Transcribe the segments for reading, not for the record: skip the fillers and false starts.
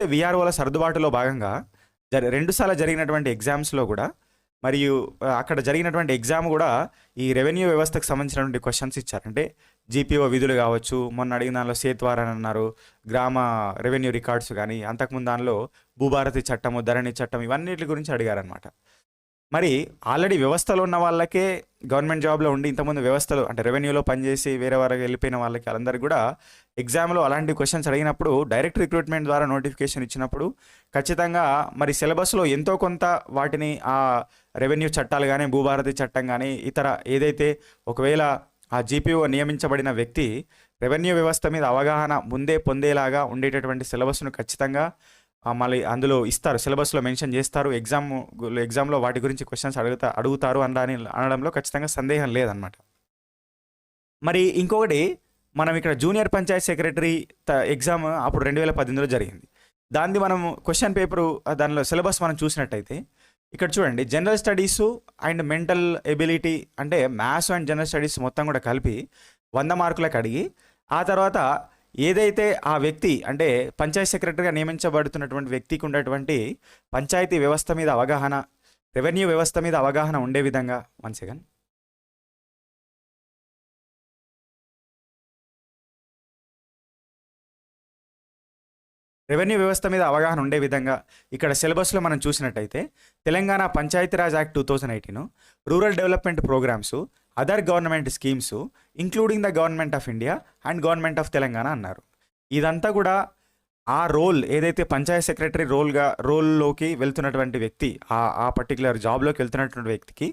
వీఆర్ఓల సర్దుబాటులో భాగంగా 2 సార్లు జరిగినటువంటి ఎగ్జామ్స్‌లో గూడా మరియు అక్కడ జరిగినటువంటి ఎగ్జామ్ గూడా ఈ రెవెన్యూ వ్యవస్థకు సంబంధించినటువంటి క్వెషన్స్ ఇచ్చారు. అంటే జీపీఓ విధులు గావచ్చు, మొన్న అడిగిన దానిలో సేత్వార్ అని అన్నారు, గ్రామ రెవెన్యూ రికార్డ్స్ గానీ, అంతకుముందు దానిలో భూభారతి చట్టము, ధరణి చట్టం ఇవన్నిటి గురించి అడిగారనమాట. మరి ఆల్రెడీ వ్యవస్థలో ఉన్న వాళ్ళకే గవర్నమెంట్ జాబ్‌లో ఉండి ఇంతకుముందు వ్యవస్థలో అంటే రెవెన్యూలో పనిచేసి వేరే వారికి వెళ్ళిపోయిన వాళ్ళకి వాళ్ళందరికీ కూడా ఎగ్జామ్‌లో అలాంటి క్వెషన్స్ అడిగినప్పుడు డైరెక్ట్ రిక్రూట్మెంట్ ద్వారా నోటిఫికేషన్ ఇచ్చినప్పుడు ఖచ్చితంగా మరి సిలబస్‌లో ఎంతో కొంత వాటిని రెవెన్యూ చట్టాలు గానీ, భూభారతి చట్టం గానీ, ఇతర ఏదైతే ఒకవేళ ఆ జీపీఓ నియమించబడిన వ్యక్తి రెవెన్యూ వ్యవస్థ మీద అవగాహన ముందే పొందేలాగా ఉండేటటువంటి సిలబస్‌ను ఖచ్చితంగా మళ్ళీ అందులో ఇస్తారు. సిలబస్‌లో మెన్షన్ చేస్తారు. ఎగ్జామ్‌లో వాటి గురించి క్వెషన్స్ అడుగుతారు అనడంలో ఖచ్చితంగా సందేహం లేదనమాట. మరి ఇంకొకటి మనం ఇక్కడ జూనియర్ పంచాయత్ సెక్రటరీ ఎగ్జామ్ అప్పుడు 2018లో జరిగింది. దానిది మనం క్వెషన్ పేపరు దానిలో సిలబస్ మనం చూసినట్టయితే ఇక్కడ చూడండి, general studies and mental ability అంటే మ్యాథ్స్ అండ్ జనరల్ స్టడీస్ మొత్తం కూడా కలిపి 100 మార్కులకు అడిగి, ఆ తర్వాత ఏదైతే ఆ వ్యక్తి అంటే పంచాయత్ సెక్రటరీగా నియమించబడుతున్నటువంటి వ్యక్తికి ఉన్నటువంటి పంచాయతీ వ్యవస్థ మీద అవగాహన, రెవెన్యూ వ్యవస్థ మీద అవగాహన ఉండే విధంగా రెవెన్యూ వ్యవస్థ మీద అవగాహన ఉండే విధంగా ఇక్కడ సిలబస్లో మనం చూసినట్టయితే Telangana Panchayati Raj act 2018, rural development programmes, other government schemes including the government of India and government of Telangana అన్నారు. ఇదంతా కూడా ఆ రోల్ ఏదైతే పంచాయత్ సెక్రటరీ రోల్లోకి వెళ్తున్నటువంటి వ్యక్తి, ఆ పర్టికులర్ జాబ్లోకి వెళ్తున్నటువంటి వ్యక్తికి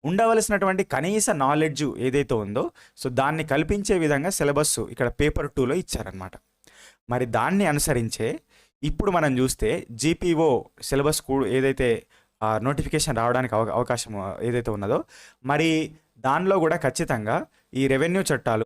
ఉండవలసినటువంటి కనీస నాలెడ్జ్ ఏదైతే ఉందో సో దాన్ని కల్పించే విధంగా సిలబస్ ఇక్కడ పేపర్ 2లో ఇచ్చారనమాట. మరి దాన్ని అనుసరించే ఇప్పుడు మనం చూస్తే జీపీఓ సిలబస్ ఏదైతే నోటిఫికేషన్ రావడానికి అవకాశం ఏదైతే ఉన్నదో మరి దానిలో కూడా ఖచ్చితంగా ఈ రెవెన్యూ చట్టాలు